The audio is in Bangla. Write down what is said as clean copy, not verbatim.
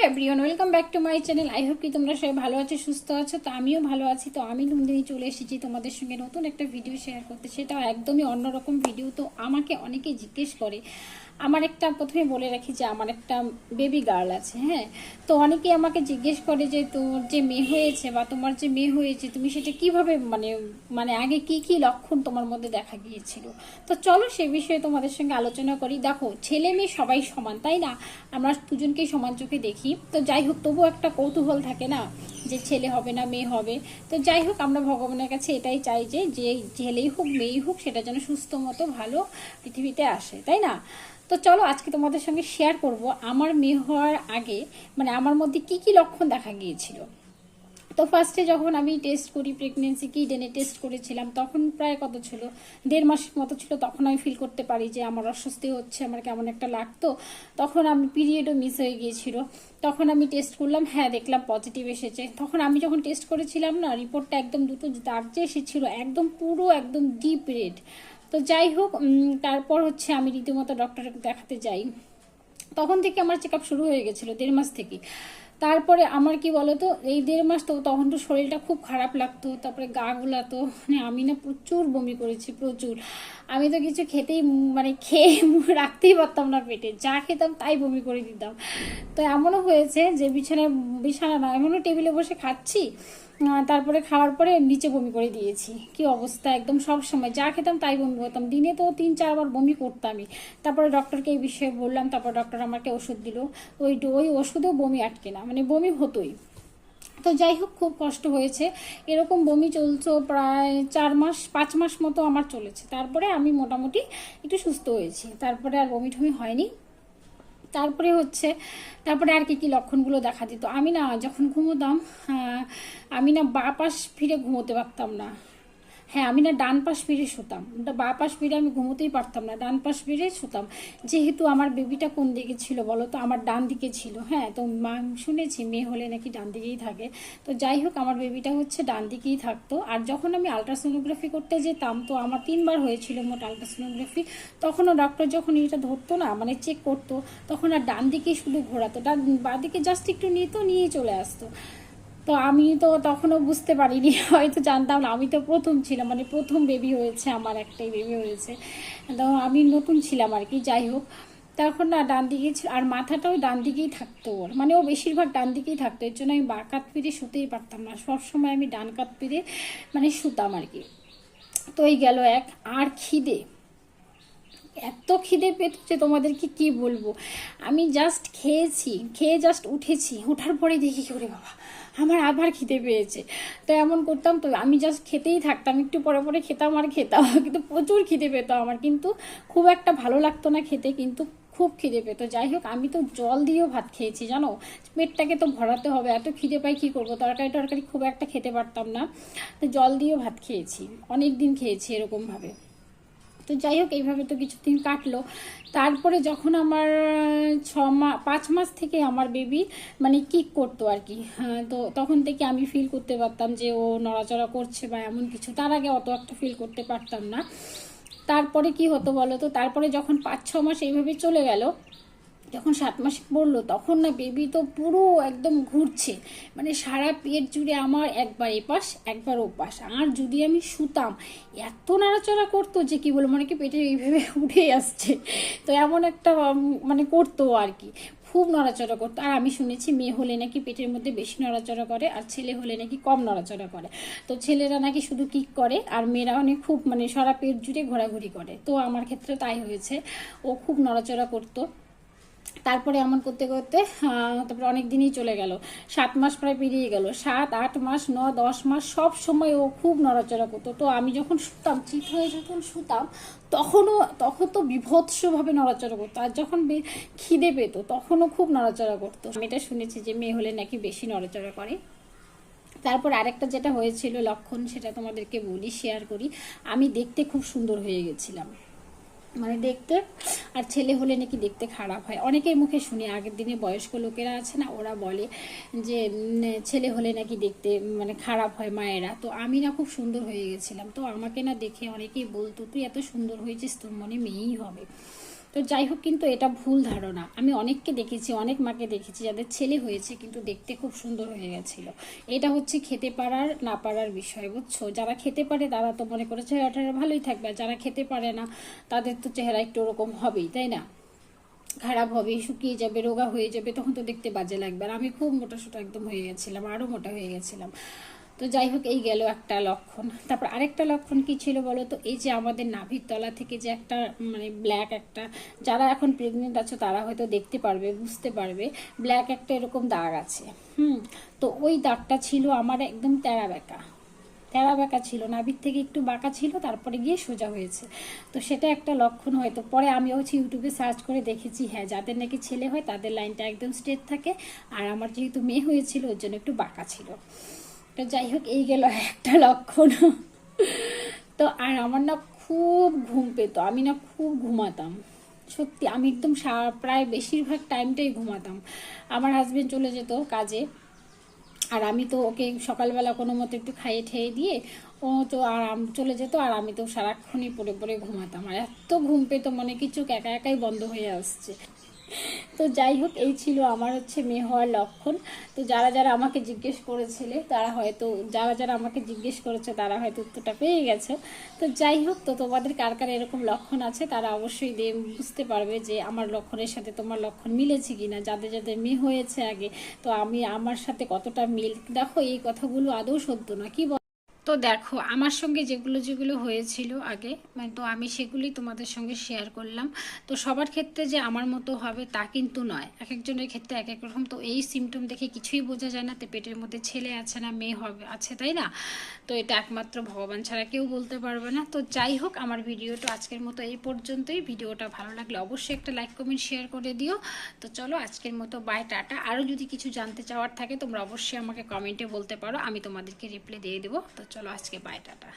Everyone, welcome back to my channel. I hope কি তোমরা সবাই ভালো আছো, সুস্থ আছো। তো আমিও ভালো আছি। তো আমি নন্দিনী চলে এসেছি তোমাদের সঙ্গে নতুন একটা ভিডিও শেয়ার করতে, সেটাও একদমই অন্যরকম ভিডিও। তো আমাকে অনেকেই জিজ্ঞেস করে, আমার একটা, প্রথমে বলে রাখি যে আমার একটা বেবি গার্ল আছে, হ্যাঁ। তো অনেকেই আমাকে জিজ্ঞেস করে যে তোর যে মেয়ে হয়েছে বা তোমার যে মেয়ে হয়েছে, তুমি সেটা কিভাবে মানে মানে আগে কি কি লক্ষণ তোমার মধ্যে দেখা গিয়েছিল। তো চলো সে বিষয়ে তোমাদের সঙ্গে আলোচনা করি। দেখো, ছেলে মেয়ে সবাই সমান, তাই না? আমরা দুজনকেই সমান চোখে দেখি। তো যাই হোক, তবুও একটা কৌতূহল থাকে না যে ছেলে হবে না মেয়ে হবে। তো যাই হোক, আমরা ভগবানের কাছে এটাই চাই যে যে ছেলেই হোক মেয়েই হোক, সেটা যেন সুস্থ মতো ভালো পৃথিবীতে আসে, তাই না? তো চলো আজকে তোমাদের সঙ্গে শেয়ার করব আমার মেয়ে হওয়ার আগে মানে আমার মধ্যে কি কি লক্ষণ দেখা গিয়েছিল। তো ফার্স্টে যখন আমি টেস্ট করি, প্রেগনেন্সি কি ডেনে টেস্ট করেছিলাম, তখন প্রায় কত ছিল, 1.5 মাসের মতো ছিল। তখন আমি ফিল করতে পারি যে আমার অস্বস্তি হচ্ছে, আমার কেমন একটা লাগতো। তখন আমি পিরিয়ডও মিস হয়ে গিয়েছিল। তখন আমি টেস্ট করলাম, হ্যাঁ দেখলাম পজিটিভ এসেছে। তখন আমি যখন টেস্ট করেছিলাম না, রিপোর্টটা একদম দুটো দাগ যে এসেছিল একদম পুরো একদম ডিপ রেড। তো যাই হোক, তারপর হচ্ছে আমি রীতিমতো ডক্টরকে দেখাতে যাই। তখন থেকে আমার চেক আপ শুরু হয়ে গেছিলো, 1.5 মাস থেকে। তারপরে আমার কি বলতো, এই 1.5 মাস তো তখন তো শরীরটা খুব খারাপ লাগতো, তারপরে গা গুলাতো, মানে আমি না প্রচুর বমি করেছি, প্রচুর। আমি তো কিছু খেতেই মানে খেয়ে রাখতেই পারতাম না পেটে, যা খেতাম তাই বমি করে দিতাম। তো এমনও হয়েছে যে বিছানা না, এমনও টেবিলে বসে খাচ্ছি, তারপরে খাওয়ার পরে নিচে বমি করে দিয়েছি। কি অবস্থা, একদম সব সময় যা খেতাম তাই বমি করতাম, দিনে তো 3-4 বার বমি করতামই। তারপরে ডক্টরকে এই বিষয়ে বললাম, তারপর ডক্টর আমাকে ওষুধ দিল। ওই ওষুধেও বমি আটকে না, মানে বমি হতোই। তো যাই হোক, খুব কষ্ট হয়েছে। এরকম বমি চলছে প্রায় 4 মাস 5 মাস মতো আমার চলেছে। তারপরে আমি মোটামুটি একটু সুস্থ হয়েছি, তারপরে আর বমি টমি হয়নি। তারপরে হচ্ছে, তারপরে আর কি কি লক্ষণগুলো দেখা দিত, আমি না যখন ঘুমোতাম, আমি না বাঁ পাশ ফিরে ঘুমোতে পারতাম না। হ্যাঁ, আমি না ডান পাশ ফিরে শুতাম, বাঁ পাশ ফিরে আমি ঘুমোতেই পারতাম না, ডান পাশ ফিরে শুতাম। যেহেতু আমার বেবিটা কোন দিকে ছিল বলো তো, আমার ডান দিকে ছিল। হ্যাঁ, তো শুনেছি মেয়ে হলে নাকি ডান দিকেই থাকে। তো যাই হোক, আমার বেবিটা হচ্ছে ডান দিকেই থাকতো। আর যখন আমি আলট্রাসোনোগ্রাফি করতে যেতাম, তো আমার 3 বার হয়েছিল মোট আলট্রাসোনোগ্রাফি। তখনও ডক্টর যখন এটা ধরতো না, মানে চেক করতো, তখন আর ডান দিকেই শুধু ঘোরাতো, বাঁ দিকে জাস্ট একটু নিয়েই চলে আসতো। তো আমি তো তখনও বুঝতে পারিনি, হয়তো জানতাম না, আমি তো প্রথম ছিলাম, মানে প্রথম বেবি হয়েছে আমার, একটাই বেবি হয়েছে। তো আমি নতুন ছিলাম আর কি। যাই হোক, তখন না ডান দিকেই ছিল, আর মাথাটাও ডান দিকেই থাকতো ওর, মানে ও বেশিরভাগ ডান দিকেই থাকতো। এর জন্য আমি বাঁ কাত ফিরে শুতেই পারতাম না, সবসময় আমি ডান কাত ফিরে মানে শুতাম আর কি। তো এই গেল এক। আর খিদে, এত খিদে পেতো যে তোমাদেরকে কি বলবো। আমি জাস্ট খেয়েছি, খেয়ে জাস্ট উঠেছি, ওঠার পরে দেখি ওরে বাবা আমার আবার খিদে পেয়েছে। তো এমন করতাম, তো আমি জাস্ট খেতেই থাকতাম, একটু পরে পরে খেতাম আর খেতাম, কিন্তু প্রচুর খিদে পেতো আমার, কিন্তু খুব একটা ভালো লাগতো না খেতে, কিন্তু খুব খিদে পেতো। যাই হোক, আমি তো জল দিয়েও ভাত খেয়েছি জানো, পেটটাকে তো ভরাতে হবে, এত খিদে পাই কী করবো, তরকারি টরকারি খুব একটা খেতে পারতাম না। তো জল দিয়েও ভাত খেয়েছি, অনেক দিন খেয়েছি এরকমভাবে। তো যাই হোক, এইভাবে তো কিছুদিন কাটলো। তারপরে যখন আমার 5 মাস থেকে আমার বেবি মানে কিক করতো আর কি, হ্যাঁ, তো তখন থেকে আমি ফিল করতে পারতাম যে ও নড়াচড়া করছে বা এমন কিছু। তার আগে অত একটা ফিল করতে পারতাম না। তারপরে কি হতো বলো তো, তারপরে যখন 5-6 মাস এইভাবে চলে গেল, যখন 7 মাসে পড়লো, তখন না বেবি তো পুরো একদম ঘুরছে, মানে সারা পেট জুড়ে আমার একবার এপাশ একবার ওপাশ। আর যদি আমি শুতাম, এত নাড়াচাড়া করতো যে কি বলবো, মানে কি পেটে এইভাবে উঠেই আসছে। তো এমন একটা মানে করতো আর কি, খুব নড়াচড়া করতো। আর আমি শুনেছি মেয়ে হলে নাকি পেটের মধ্যে বেশি নড়াচড়া করে, আর ছেলে হলে নাকি কম নড়াচড়া করে। তো ছেলেরা নাকি শুধু কিক করে, আর মেয়েরা অনেক খুব মানে সারা পেট জুড়ে ঘোরাঘুরি করে। তো আমার ক্ষেত্রে তাই হয়েছে, ও খুব নড়াচড়া করতো। তারপরে এমন করতে করতে তারপরে অনেক দিনই চলে গেল, 7 মাস প্রায় পেরিয়ে গেল, 7-8 মাস 9-10 মাস সব সময় ও খুব নড়াচড়া করতো। তো আমি যখন শুতাম, চিত হয়ে যখন শুতাম, তখন তো বিভৎসভাবে নড়াচড়া করতো। আর যখন খিদে পেত তখনও খুব নড়াচড়া করতো। আমি এটা শুনেছি যে মেয়ে হলে নাকি বেশি নড়াচড়া করে। তারপর আরেকটা যেটা হয়েছিল লক্ষণ, সেটা তোমাদেরকে বলি, শেয়ার করি। আমি দেখতে খুব সুন্দর হয়ে গেছিলাম, মানে দেখতে। আর ছেলে হলে নাকি দেখতে খারাপ হয়, অনেকের মুখে শুনি, আগের দিনে বয়স্ক লোকেরা আছে না, ওরা বলে যে ছেলে হলে নাকি দেখতে মানে খারাপ হয় মায়েরা। তো আমি না খুব সুন্দর হয়ে গেছিলাম, তো আমাকে না দেখে অনেকেই বলতো তুই এত সুন্দর হয়েছিস, তোর মনে মেয়েই হবে। তো যাই হোক, কিন্তু এটা ভুল ধারণা। আমি অনেককে দেখেছি, অনেক মাকে দেখেছি যাদের ছেলে হয়েছে কিন্তু দেখতে খুব সুন্দর হয়ে গেছিলো। এটা হচ্ছে খেতে পারার না পারার বিষয়, বুঝছো? যারা খেতে পারে তারা তো মনে করে চেহারাটা ভালোই থাকবে, আর যারা খেতে পারে না তাদের তো চেহারা একটু ওরকম হবেই, তাই না? খারাপ হবে, শুকিয়ে যাবে, রোগা হয়ে যাবে, তখন তো দেখতে বাজে লাগবে। আর আমি খুব মোটাসোটা একদম হয়ে গেছিলাম, আরও মোটা হয়ে গেছিলাম। তো যাই হোক, এই গেল একটা লক্ষণ। তারপর আরেকটা লক্ষণ কি ছিল বলো তো? এই যে আমাদের নাভির তলা থেকে যে একটা মানে ব্ল্যাক একটা, যারা এখন প্রেগনেন্ট আছো তারা হয়তো দেখতে পারবে, বুঝতে পারবে, ব্ল্যাক একটা এরকম দাগ আছে। তো ওই দাগটা ছিল আমার একদম তেরা বেঁকা, তেরা বাঁকা ছিল, নাভির থেকে একটু বাঁকা ছিল, তারপরে গিয়ে সোজা হয়েছে। তো সেটা একটা লক্ষণ। হয়তো পরে আমি হচ্ছে ইউটিউবে সার্চ করে দেখেছি, হ্যাঁ, যাদের নাকি ছেলে হয় তাদের লাইনটা একদম স্ট্রেট থাকে, আর আমার যেহেতু মেয়ে হয়েছিল ওর জন্য একটু বাঁকা ছিল। তো যাই হোক, এই গেল একটা লক্ষণ। তো আর আমার না খুব ঘুম পেতো, আমি না খুব ঘুমাতাম, সত্যি আমি একদম প্রায় বেশিরভাগ টাইমটাই ঘুমাতাম। আমার হাজবেন্ড চলে যেত কাজে, আর আমি তো ওকে সকালবেলা কোনো মতো একটু খাইয়ে ঠেয়ে দিয়ে ও তো আরাম চলে যেত, আর আমি তো সারাক্ষণই পড়ে পড়ে ঘুমাতাম, আর এত ঘুম পেতো মনে কিছু একা একাই বন্ধ হয়ে আসছে। তো যাই হোক, এই ছিল আমার হচ্ছে মেয়ে হওয়ার লক্ষণ। তো যারা যারা আমাকে জিজ্ঞেস করেছিলে তারা হয়তো, যারা যারা আমাকে জিজ্ঞেস করেছে তারা হয়তো উত্তরটা পেয়ে গেছো। তো যাই হোক, তো তোমাদের কার কার এরকম লক্ষণ আছে তারা অবশ্যই বুঝতে পারবে যে আমার লক্ষণের সাথে তোমার লক্ষণ মিলেছে কিনা, যাদের যাদের মেয়ে হয়েছে আগে। তো আমি আমার সাথে কতটা মিল, দেখো এই কথাগুলো আদৌ সত্য না, কি বল? তো দেখো, আমার সঙ্গে যেগুলো যেগুলো হয়েছিল আগে, মানে তো আমি সেগুলি তোমাদের সঙ্গে শেয়ার করলাম। তো সবার ক্ষেত্রে যে আমার মতো হবে তা কিন্তু নয়, এক একজনের ক্ষেত্রে এক এক রকম। তো এই সিমটম দেখে কিছুই বোঝা যায় না তো পেটের মধ্যে ছেলে আছে না মেয়ে হবে আছে, তাই না? তো এটা একমাত্র ভগবান ছাড়া কেউ বলতে পারবে না। তো যাই হোক, আমার ভিডিওটা আজকের মতো এই পর্যন্তই। ভিডিওটা ভালো লাগলে অবশ্যই একটা লাইক কমেন্ট শেয়ার করে দিও। তো চলো আজকের মতো বাই, টাটা। আরও যদি কিছু জানতে চাওয়ার থাকে তোমরা অবশ্যই আমাকে কমেন্টে বলতে পারো, আমি তোমাদেরকে রিপ্লাই দিয়ে দেবো। তো চলো আজকে বাই, টাটা।